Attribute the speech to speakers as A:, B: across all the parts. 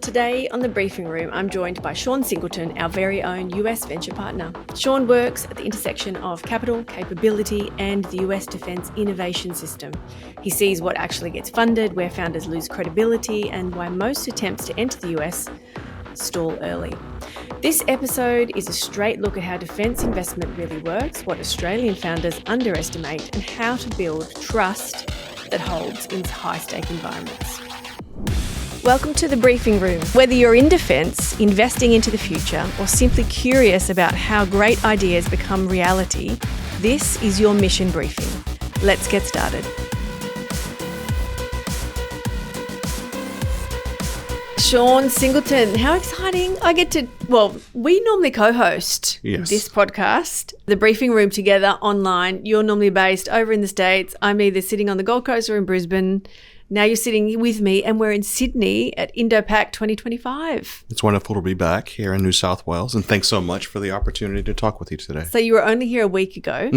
A: Today on the briefing room, I'm joined by Singleton, our very own US venture partner. Sean works at the intersection of capital, capability, and the US defence innovation system. He sees what actually gets funded, where founders lose credibility, and why most attempts to enter the US stall early. This episode is a straight look at how defence investment really works, what Australian founders underestimate, and how to build trust that holds in high-stake environments. Welcome to the briefing room. Whether you're in defence, investing into the future, or simply curious about how great ideas become reality, this is your mission briefing. Let's get started. Sean Singleton, how exciting. We normally co-host this podcast, the briefing room together online. You're normally based over in the States. I'm either sitting on the Gold Coast or in Brisbane. Now you're sitting with me and we're in Sydney at Unpack 2025.
B: It's wonderful to be back here in New South Wales, and thanks so much for the opportunity to talk with you today.
A: So you were only here a week ago,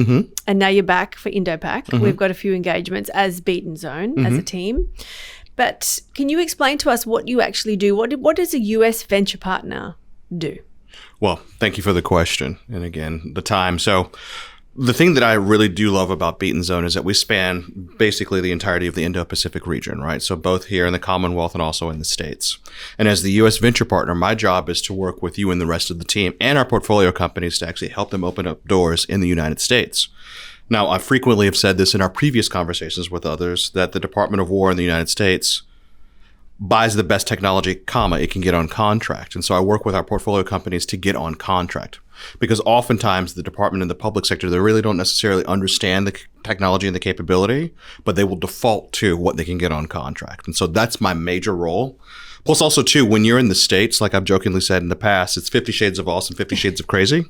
A: and now you're back for Unpack. We've got a few engagements as Beaten Zone, as a team. But can you explain to us what you actually do? What does a US venture partner do?
B: Well, thank you for the question, and again, the time. So the thing that I really do love about Beaten Zone is that we span basically the entirety of the Indo-Pacific region, right? So both here in the Commonwealth and also in the States. And as the U.S. venture partner, my job is to work with you and the rest of the team and our portfolio companies to actually help them open up doors in the United States. Now, I frequently have said this in our previous conversations with others, that the Department of War in the United States buys the best technology, it can get on contract. And so I work with our portfolio companies to get on contract. Because oftentimes the department and the public sector, they really don't necessarily understand the technology and the capability, but they will default to what they can get on contract. And so that's my major role. Plus also too, when you're in the States, like I've jokingly said in the past, it's 50 shades of awesome, 50 shades of crazy.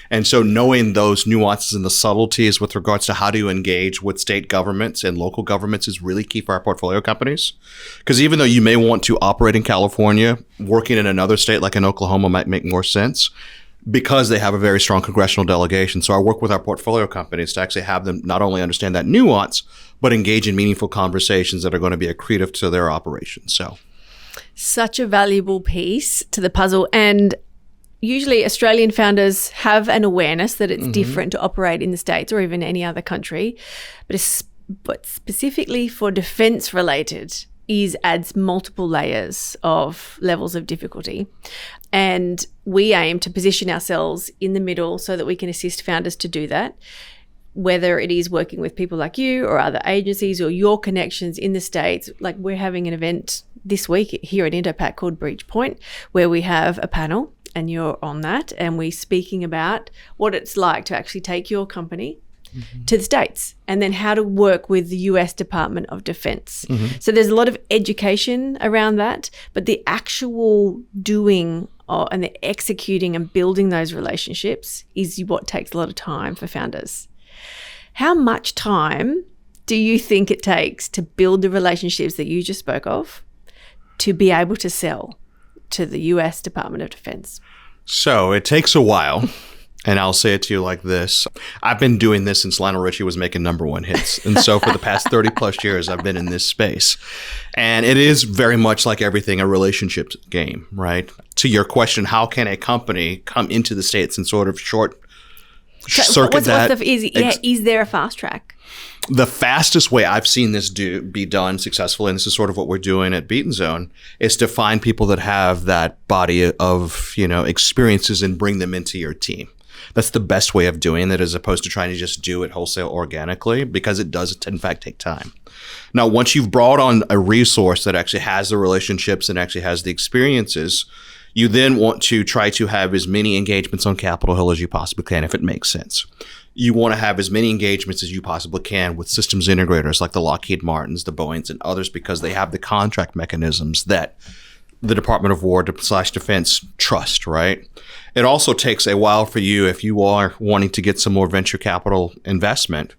B: And so knowing those nuances and the subtleties with regards to how to engage with state governments and local governments is really key for our portfolio companies. Because even though you may want to operate in California, working in another state like in Oklahoma might make more sense, because they have a very strong congressional delegation. So I work with our portfolio companies to actually have them not only understand that nuance, but engage in meaningful conversations that are going to be accretive to their operations. So,
A: such a valuable piece to the puzzle. And usually Australian founders have an awareness that it's different to operate in the States or even any other country. But specifically for defence related adds multiple layers of levels of difficulty. And we aim to position ourselves in the middle so that we can assist founders to do that, whether it is working with people like you or other agencies or your connections in the States. Like we're having an event this week here at Interpack called Breach Point, where we have a panel and you're on that, and we're speaking about what it's like to actually take your company to the States, and then how to work with the US Department of Defense. So there's a lot of education around that, but the actual doing and the executing and building those relationships is what takes a lot of time for founders. How much time do you think it takes to build the relationships that you just spoke of to be able to sell to the US Department of Defense?
B: So it takes a while. And I'll say it to you like this. I've been doing this since Lionel Richie was making #1 hits. And so for the past 30 plus years, I've been in this space. And it is very much like everything, a relationship game, right? To your question, how can a company come into the States and sort of circuit that?
A: Is there a fast track?
B: The fastest way I've seen this be done successfully, and this is sort of what we're doing at Beaten Zone, is to find people that have that body of, experiences and bring them into your team. That's the best way of doing it, as opposed to trying to just do it wholesale organically, because it does, in fact, take time. Now, once you've brought on a resource that actually has the relationships and actually has the experiences, you then want to try to have as many engagements on Capitol Hill as you possibly can, if it makes sense. You want to have as many engagements as you possibly can with systems integrators like the Lockheed Martins, the Boeings, and others, because they have the contract mechanisms that the Department of War / Defense trust, right? It also takes a while for you, if you are wanting to get some more venture capital investment,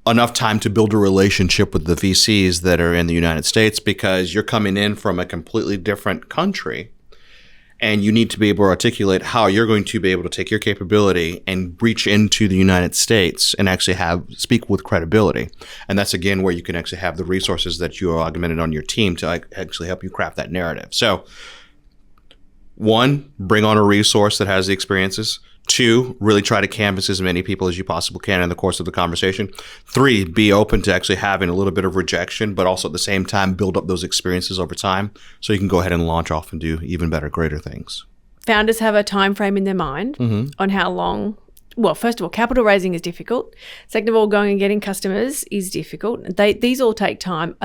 B: enough time to build a relationship with the VCs that are in the United States, because you're coming in from a completely different country. And you need to be able to articulate how you're going to be able to take your capability and reach into the United States and actually speak with credibility. And that's, again, where you can actually have the resources that you are augmented on your team to actually help you craft that narrative. So, 1, bring on a resource that has the experiences. 2, really try to canvas as many people as you possibly can in the course of the conversation. 3, be open to actually having a little bit of rejection, but also at the same time build up those experiences over time so you can go ahead and launch off and do even better, greater things.
A: Founders have a time frame in their mind on how long. Well, first of all, capital raising is difficult. Second of all, going and getting customers is difficult. These all take time.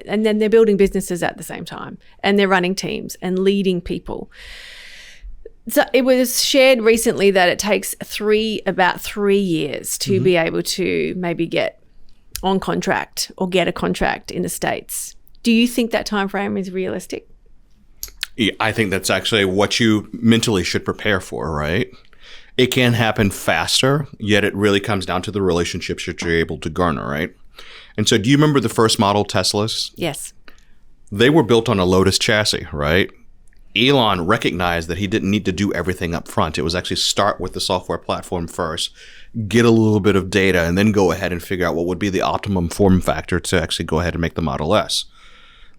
A: And then they're building businesses at the same time, and they're running teams and leading people. So it was shared recently that it takes about 3 years to be able to maybe get on contract or get a contract in the States. Do you think that time frame is realistic?
B: Yeah, I think that's actually what you mentally should prepare for, right? It can happen faster, yet it really comes down to the relationships that you're able to garner, right? And so do you remember the first model Teslas?
A: Yes.
B: They were built on a Lotus chassis, right? Elon recognized that he didn't need to do everything up front. It was actually start with the software platform first, get a little bit of data, and then go ahead and figure out what would be the optimum form factor to actually go ahead and make the Model S.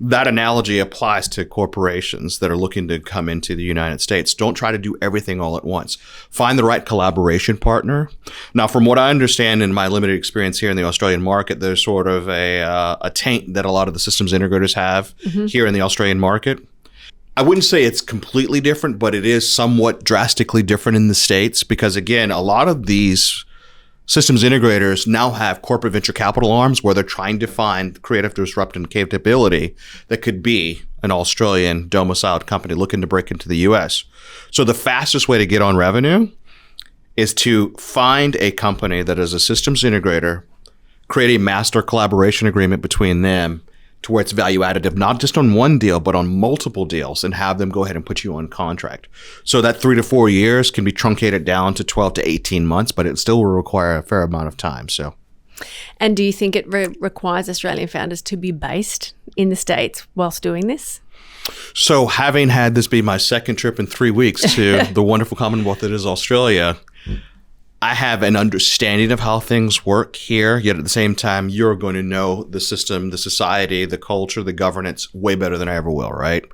B: That analogy applies to corporations that are looking to come into the United States. Don't try to do everything all at once. Find the right collaboration partner. Now, from what I understand in my limited experience here in the Australian market, there's sort of a taint that a lot of the systems integrators have here in the Australian market. I wouldn't say it's completely different, but it is somewhat drastically different in the States because, again, a lot of these systems integrators now have corporate venture capital arms where they're trying to find creative disruptive capability that could be an Australian domiciled company looking to break into the US. So the fastest way to get on revenue is to find a company that is a systems integrator, create a master collaboration agreement between them to where it's value additive, not just on one deal, but on multiple deals, and have them go ahead and put you on contract. So that 3 to 4 years can be truncated down to 12 to 18 months, but it still will require a fair amount of time. So,
A: and do you think it requires Australian founders to be based in the States whilst doing this?
B: So having had this be my second trip in 3 weeks to the wonderful Commonwealth that is Australia, I have an understanding of how things work here, yet at the same time, you're going to know the system, the society, the culture, the governance way better than I ever will, right?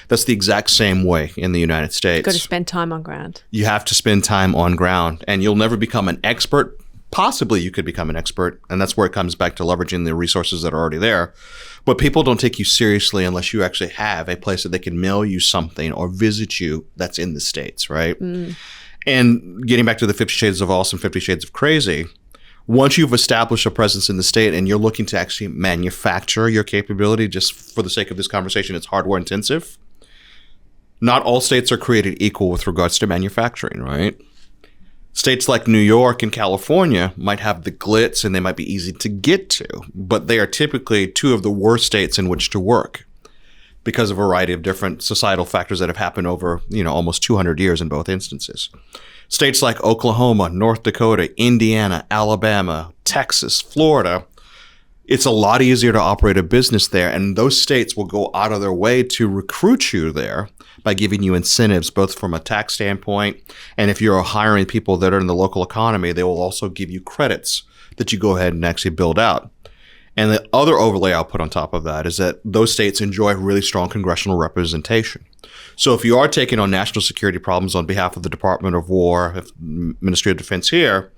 B: That's the exact same way in the United States.
A: You've got to spend time on ground.
B: You have to spend time on ground, and you'll never become an expert. Possibly you could become an expert, and that's where it comes back to leveraging the resources that are already there. But people don't take you seriously unless you actually have a place that they can mail you something or visit you that's in the States, right? And getting back to the 50 Shades of Awesome, 50 Shades of Crazy, once you've established a presence in the state and you're looking to actually manufacture your capability, just for the sake of this conversation, it's hardware intensive. Not all states are created equal with regards to manufacturing, right? States like New York and California might have the glitz and they might be easy to get to, but they are typically two of the worst states in which to work, because of a variety of different societal factors that have happened over, almost 200 years in both instances. States like Oklahoma, North Dakota, Indiana, Alabama, Texas, Florida, it's a lot easier to operate a business there. And those states will go out of their way to recruit you there by giving you incentives, both from a tax standpoint. And if you're hiring people that are in the local economy, they will also give you credits that you go ahead and actually build out. And the other overlay I'll put on top of that is that those states enjoy really strong congressional representation. So if you are taking on national security problems on behalf of the Department of War, Ministry of Defense here,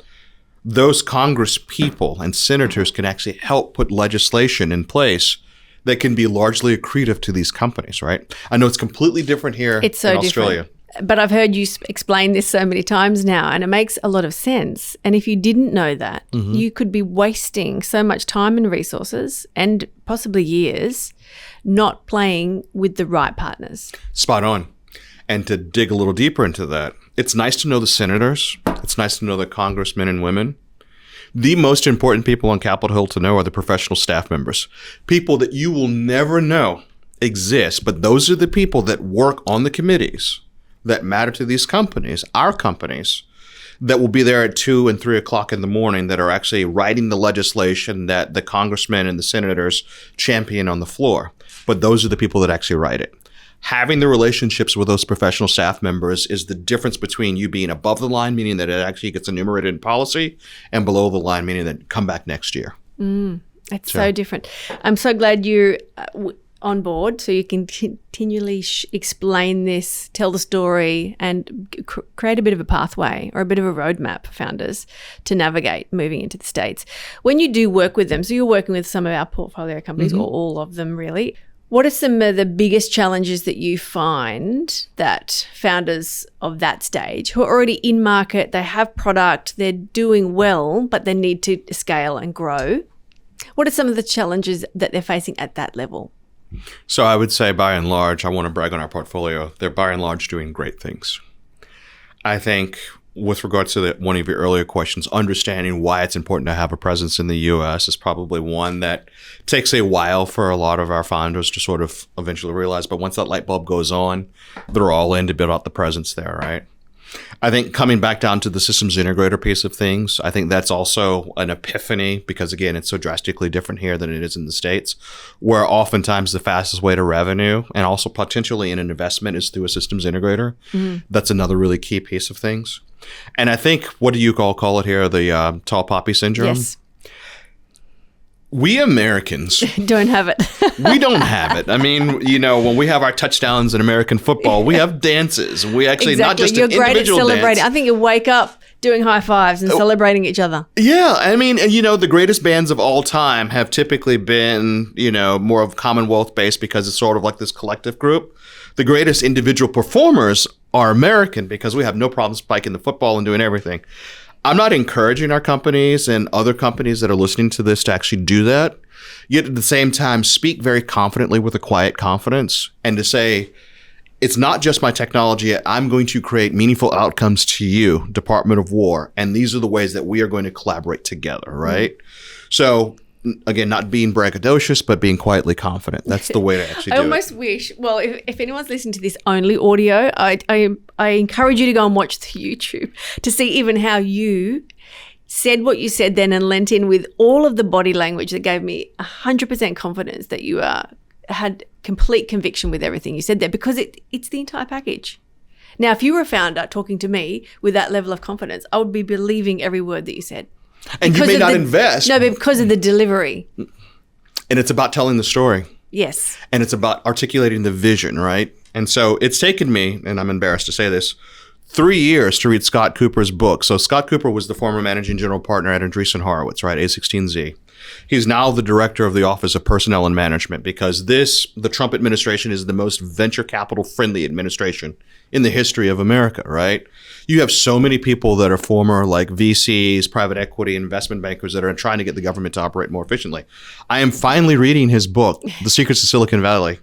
B: those Congress people and senators can actually help put legislation in place that can be largely accretive to these companies, right? I know it's completely different here in Australia.
A: Different. But I've heard you explain this so many times now, and it makes a lot of sense. And if you didn't know that, you could be wasting so much time and resources and possibly years not playing with the right partners.
B: Spot on. And to dig a little deeper into that, it's nice to know the senators. It's nice to know the congressmen and women. The most important people on Capitol Hill to know are the professional staff members, people that you will never know exist, but those are the people that work on the committees that matter to these companies, our companies, that will be there at 2 and 3 o'clock in the morning, that are actually writing the legislation that the congressmen and the senators champion on the floor. But those are the people that actually write it. having the relationships with those professional staff members is the difference between you being above the line, meaning that it actually gets enumerated in policy, and below the line, meaning that come back next year.
A: It's so different. I'm so glad you're on board so you can continually explain this, tell the story, and create a bit of a pathway or a bit of a roadmap for founders to navigate moving into the States. When you do work with them, so you're working with some of our portfolio companies, or all of them really, what are some of the biggest challenges that you find that founders of that stage who are already in market, they have product, they're doing well, but they need to scale and grow? What are some of the challenges that they're facing at that level?
B: So I would say by and large, I want to brag on our portfolio. They're by and large doing great things. I think with regards to one of your earlier questions, understanding why it's important to have a presence in the U.S. is probably one that takes a while for a lot of our founders to sort of eventually realize. But once that light bulb goes on, they're all in to build out the presence there, right? I think coming back down to the systems integrator piece of things, I think that's also an epiphany because, again, it's so drastically different here than it is in the States, where oftentimes the fastest way to revenue and also potentially in an investment is through a systems integrator. That's another really key piece of things. And I think, what do you call it here, the tall poppy syndrome?
A: Yes.
B: We Americans
A: don't have it.
B: We don't have it. I mean, when we have our touchdowns in American football, we have dances. We actually not just
A: You're
B: an
A: great at
B: individual
A: celebrating.
B: dance.
A: I think you wake up doing high fives and celebrating each other.
B: Yeah, I mean, and the greatest bands of all time have typically been, more of Commonwealth based because it's sort of like this collective group. The greatest individual performers are American because we have no problem spiking the football and doing everything. I'm not encouraging our companies and other companies that are listening to this to actually do that. Yet at the same time, speak very confidently with a quiet confidence and to say, it's not just my technology. I'm going to create meaningful outcomes to you, Department of War. And these are the ways that we are going to collaborate together, right? So again, not being braggadocious, but being quietly confident. That's the way to actually do it.
A: I almost wish, well, if anyone's listening to this only audio, I encourage you to go and watch the YouTube to see even how you said what you said then and lent in with all of the body language that gave me 100% confidence that you had complete conviction with everything you said there, because it's the entire package. Now, if you were a founder talking to me with that level of confidence, I would be believing every word that you said.
B: And you may not invest.
A: No, but because of the delivery.
B: And it's about telling the story.
A: Yes.
B: And it's about articulating the vision, right? And so it's taken me, and I'm embarrassed to say this, 3 years to read Scott Cooper's book. So Scott Cooper was the former managing general partner at Andreessen Horowitz, right? A16Z. He's now the director of the Office of Personnel and Management because the Trump administration is the most venture capital friendly administration in the history of America, right? You have so many people that are former like VCs, private equity, investment bankers that are trying to get the government to operate more efficiently. I am finally reading his book, The Secrets of Silicon Valley.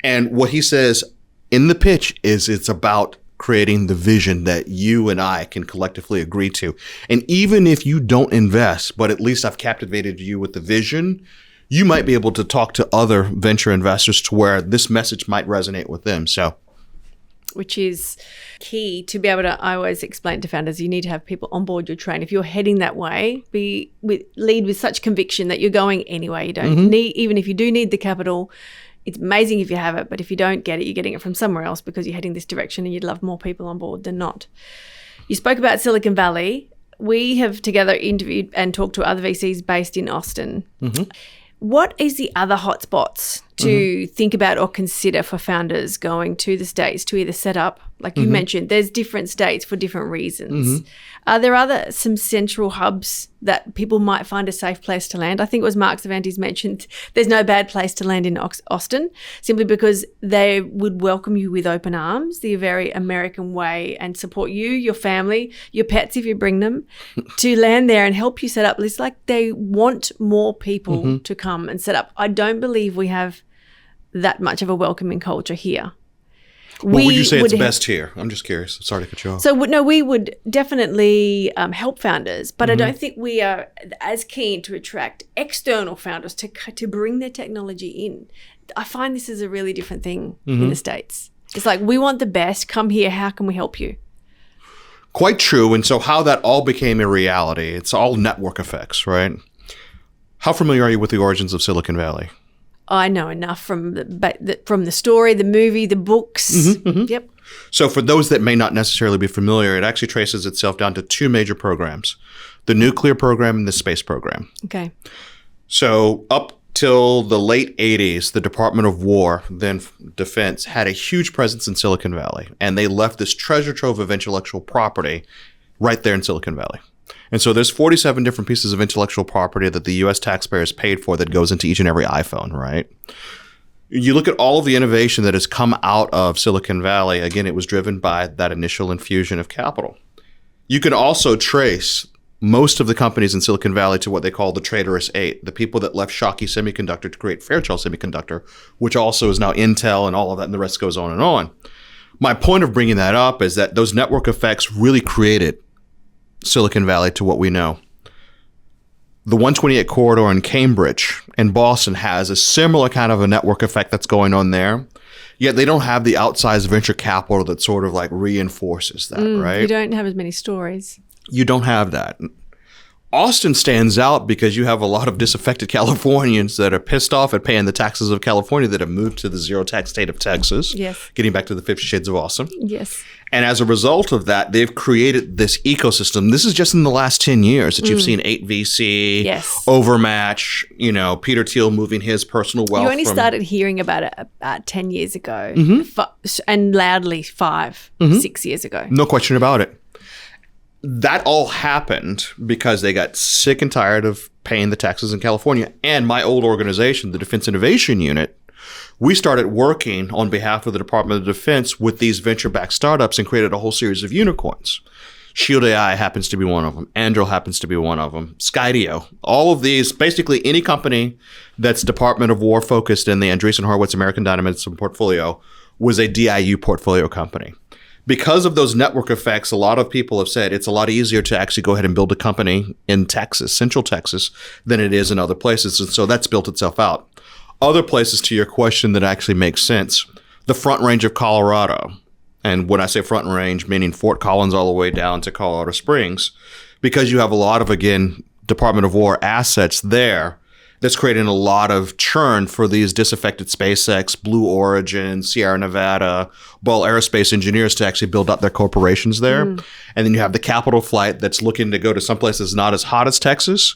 B: And what he says in the pitch is it's about creating the vision that you and I can collectively agree to. And even if you don't invest, but at least I've captivated you with the vision, you might be able to talk to other venture investors to where this message might resonate with them. So,
A: which is key to be able to, I always explain to founders, you need to have people on board your train. If you're heading that way, lead with such conviction that you're going anyway. You don't need, even if you do need the capital, it's amazing if you have it, but if you don't get it, you're getting it from somewhere else because you're heading this direction and you'd love more people on board than not. You spoke about Silicon Valley. We have together interviewed and talked to other VCs based in Austin. What is the other hotspots to think about or consider for founders going to the States to either set up, like you mentioned, there's different states for different reasons. Are there some central hubs that people might find a safe place to land? I think it was Mark Cervantes mentioned there's no bad place to land in Austin simply because they would welcome you with open arms, the very American way, and support you, your family, your pets if you bring them, to land there and help you set up. It's like they want more people to come and set up. I don't believe we have that much of a welcoming culture here.
B: What would you say it's best here? I'm just curious. Sorry to cut you off.
A: So, no, we would definitely help founders, but I don't think we are as keen to attract external founders to bring their technology in. I find this is a really different thing in the States. It's like, we want the best. Come here. How can we help you?
B: Quite true. And so how that all became a reality, it's all network effects, right? How familiar are you with the origins of Silicon Valley?
A: I know enough from the story, the movie, the books. Yep.
B: So for those that may not necessarily be familiar, it actually traces itself down to two major programs, the nuclear program and the space program.
A: Okay.
B: So up till the late 80s, the Department of War, then Defense, had a huge presence in Silicon Valley, and they left this treasure trove of intellectual property right there in Silicon Valley. And so there's 47 different pieces of intellectual property that the U.S. taxpayers paid for that goes into each and every iPhone, right? You look at all of the innovation that has come out of Silicon Valley. Again, it was driven by that initial infusion of capital. You can also trace most of the companies in Silicon Valley to what they call the Traitorous Eight, the people that left Schottky Semiconductor to create Fairchild Semiconductor, which also is now Intel and all of that, and the rest goes on and on. My point of bringing that up is that those network effects really created Silicon Valley to what we know. The 128 corridor in Cambridge and Boston has a similar kind of a network effect that's going on there, yet they don't have the outsized venture capital that sort of like reinforces that, right?
A: You don't have as many stories.
B: You don't have that. Austin stands out because you have a lot of disaffected Californians that are pissed off at paying the taxes of California that have moved to the zero tax state of Texas.
A: Yes.
B: Getting back to the 50 Shades of Awesome.
A: Yes.
B: And as a result of that, they've created this ecosystem. This is just in the last 10 years that you've seen 8VC,
A: Yes.
B: Overmatch, Peter Thiel moving his personal wealth.
A: You only started hearing about it about 10 years ago and loudly 6 years ago.
B: No question about it. That all happened because they got sick and tired of paying the taxes in California. And my old organization, the Defense Innovation Unit, we started working on behalf of the Department of Defense with these venture-backed startups and created a whole series of unicorns. Shield AI happens to be one of them. Anduril happens to be one of them. Skydio. All of these, basically any company that's Department of War focused in the Andreessen Horowitz American Dynamism portfolio was a DIU portfolio company. Because of those network effects, a lot of people have said it's a lot easier to actually go ahead and build a company in Texas, Central Texas, than it is in other places. And so that's built itself out. Other places, to your question, that actually makes sense, the Front Range of Colorado. And when I say Front Range, meaning Fort Collins all the way down to Colorado Springs, because you have a lot of, again, Department of War assets there, that's creating a lot of churn for these disaffected SpaceX, Blue Origin, Sierra Nevada, Ball Aerospace engineers to actually build up their corporations there. And then you have the capital flight that's looking to go to some places not as hot as Texas,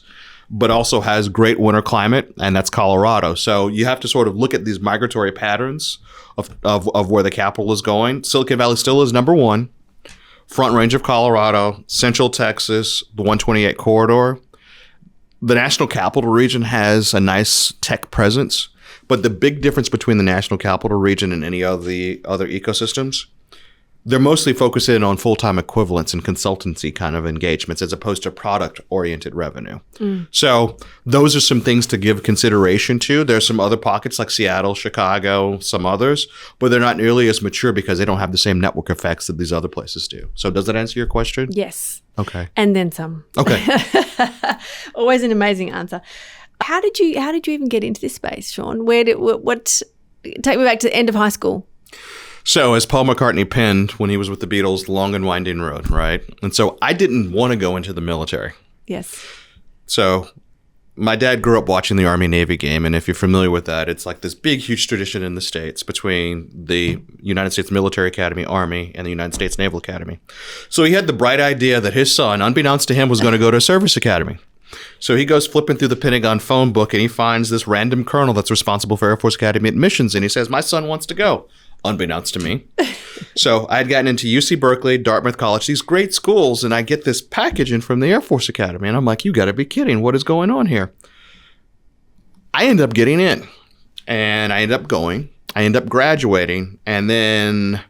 B: but also has great winter climate, and that's Colorado. So you have to sort of look at these migratory patterns of where the capital is going. Silicon Valley still is number one. Front Range of Colorado, Central Texas, the 128 corridor. The National Capital Region has a nice tech presence, but the big difference between the National Capital Region and any of the other ecosystems, they're mostly focused in on full-time equivalents and consultancy kind of engagements as opposed to product-oriented revenue. So those are some things to give consideration to. There's some other pockets like Seattle, Chicago, some others, but they're not nearly as mature because they don't have the same network effects that these other places do. So does that answer your question?
A: Yes.
B: Okay.
A: And then some.
B: Okay.
A: Always an amazing answer. How did you even get into this space, Sean? Take me back to the end of high school.
B: So as Paul McCartney penned when he was with the Beatles, long and winding road, right? And so I didn't want to go into the military.
A: Yes.
B: So my dad grew up watching the Army-Navy game, and if you're familiar with that, it's like this big, huge tradition in the States between the United States Military Academy, Army, and the United States Naval Academy. So he had the bright idea that his son, unbeknownst to him, was going to go to a service academy. So he goes flipping through the Pentagon phone book, and he finds this random colonel that's responsible for Air Force Academy admissions, and he says, "My son wants to go." Unbeknownst to me. So I had gotten into UC Berkeley, Dartmouth College, these great schools, and I get this package in from the Air Force Academy, and I'm like, you got to be kidding. What is going on here? I end up getting in, and I end up going. I end up graduating, and then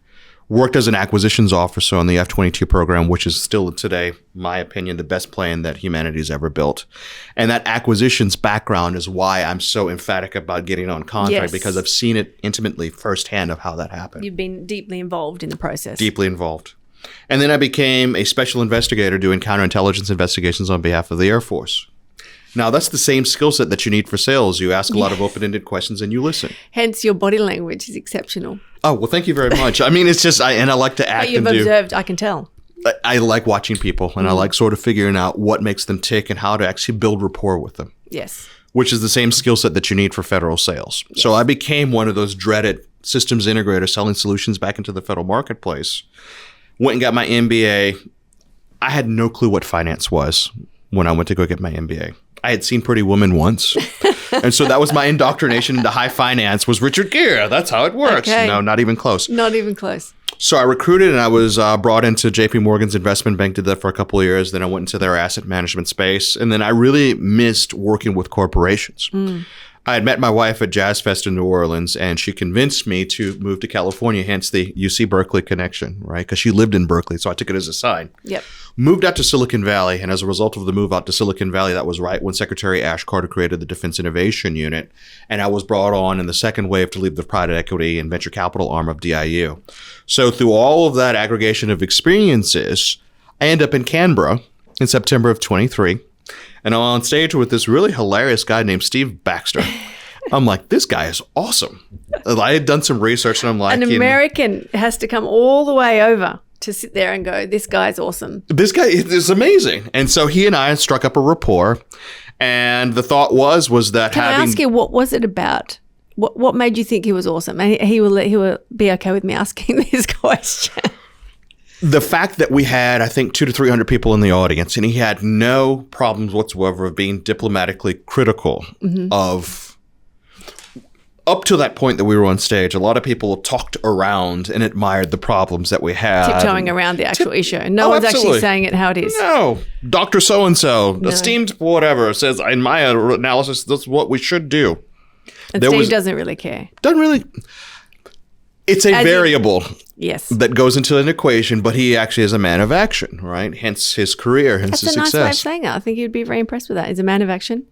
B: worked as an acquisitions officer on the F-22 program, which is still today, my opinion, the best plane that humanity's ever built. And that acquisitions background is why I'm so emphatic about getting on contract, because I've seen it intimately firsthand of how that happened.
A: You've been deeply involved in the process.
B: Deeply involved. And then I became a special investigator doing counterintelligence investigations on behalf of the Air Force. Now, that's the same skill set that you need for sales. You ask a lot of open-ended questions and you listen.
A: Hence, your body language is exceptional.
B: Oh, well, thank you very much. I mean, it's just, I like to act
A: but you've observed, I can tell.
B: I like watching people, and I like sort of figuring out what makes them tick and how to actually build rapport with them.
A: Yes.
B: which is the same skill set that you need for federal sales. Yes. So I became one of those dreaded systems integrators selling solutions back into the federal marketplace. Went and got my MBA. I had no clue what finance was when I went to go get my MBA. I had seen Pretty Woman once. And so that was my indoctrination into high finance was Richard Gere. That's how it works.
A: Okay.
B: No, not even close.
A: Not even close.
B: So I recruited and I was brought into JP Morgan's investment bank, did that for a couple of years. Then I went into their asset management space. And then I really missed working with corporations. I had met my wife at Jazz Fest in New Orleans, and she convinced me to move to California, hence the UC Berkeley connection, right? Because she lived in Berkeley, so I took it as a sign.
A: Yep.
B: Moved out to Silicon Valley, and as a result of the move out to Silicon Valley, that was right when Secretary Ash Carter created the Defense Innovation Unit, and I was brought on in the second wave to lead the private equity and venture capital arm of DIU. So through all of that aggregation of experiences, I end up in Canberra in September of 23. And I'm on stage with this really hilarious guy named Steve Baxter. I'm like, this guy is awesome. I had done some research and I'm like,
A: an American has to come all the way over to sit there and go, this guy's awesome.
B: This guy is amazing. And so he and I struck up a rapport. And the thought was that
A: Can I ask you, what was it about? What made you think he was awesome? And he will be okay with me asking this question.
B: The fact that we had, I think, 200 to 300 people in the audience, and he had no problems whatsoever of being diplomatically critical of, up to that point that we were on stage, a lot of people talked around and admired the problems that we had.
A: Tiptoeing around the actual issue. No one's actually saying it how it is.
B: No. Dr. So-and-so, esteemed whatever, says, in my analysis, that's what we should do.
A: And Steve doesn't really care.
B: Doesn't really. It's a variable that goes into an equation, but he actually is a man of action, right? Hence his career, hence his success.
A: That's a nice way of saying it. I think you'd be very impressed with that. He's a man of action.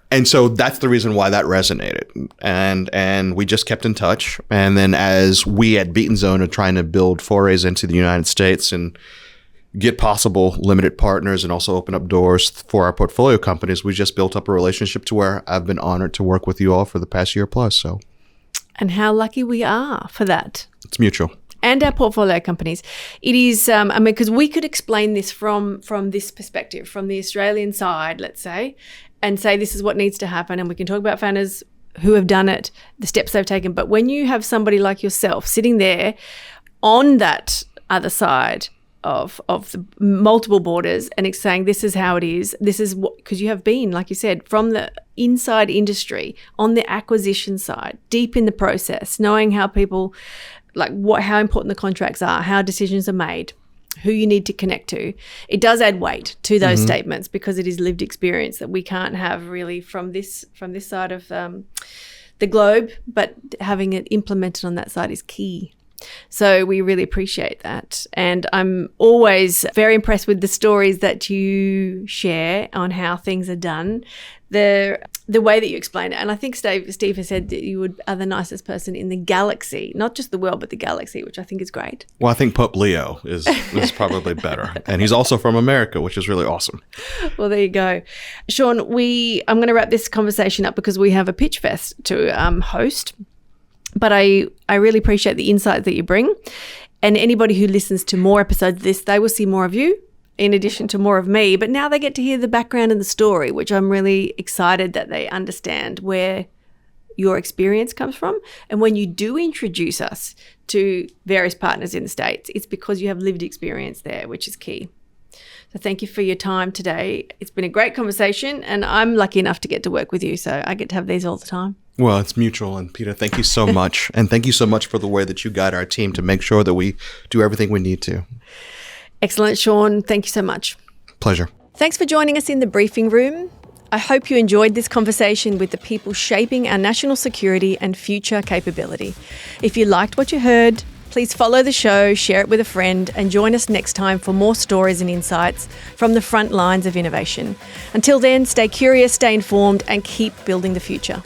B: And so that's the reason why that resonated. And we just kept in touch. And then as we at Beaton Zone are trying to build forays into the United States and get possible limited partners and also open up doors for our portfolio companies, we just built up a relationship to where I've been honored to work with you all for the past year plus. So.
A: And how lucky we are for that.
B: It's mutual.
A: And our portfolio companies. It is, because we could explain this from this perspective, from the Australian side, let's say, and say this is what needs to happen. And we can talk about founders who have done it, the steps they've taken. But when you have somebody like yourself sitting there on that other side of the multiple borders and it's saying this is how it is, this is what, because you have been, like you said, from the inside industry on the acquisition side, deep in the process, knowing how people, how important the contracts are, how decisions are made, who you need to connect to. It does add weight to those statements because it is lived experience that we can't have really from this side of the globe, but having it implemented on that side is key. So we really appreciate that. And I'm always very impressed with the stories that you share on how things are done, the way that you explain it. And I think Steve has said that you are the nicest person in the galaxy, not just the world, but the galaxy, which I think is great.
B: Well, I think Pope Leo is probably better. And he's also from America, which is really awesome.
A: Well, there you go. Sean, I'm going to wrap this conversation up because we have a pitch fest to host. But I really appreciate the insight that you bring. And anybody who listens to more episodes of this, they will see more of you in addition to more of me. But now they get to hear the background and the story, which I'm really excited that they understand where your experience comes from. And when you do introduce us to various partners in the States, it's because you have lived experience there, which is key. So thank you for your time today. It's been a great conversation, and I'm lucky enough to get to work with you, so I get to have these all the time.
B: Well, it's mutual. And Peter, thank you so much. And thank you so much for the way that you guide our team to make sure that we do everything we need to.
A: Excellent, Sean. Thank you so much.
B: Pleasure.
A: Thanks for joining us in the briefing room. I hope you enjoyed this conversation with the people shaping our national security and future capability. If you liked what you heard, please follow the show, share it with a friend, and join us next time for more stories and insights from the front lines of innovation. Until then, stay curious, stay informed, and keep building the future.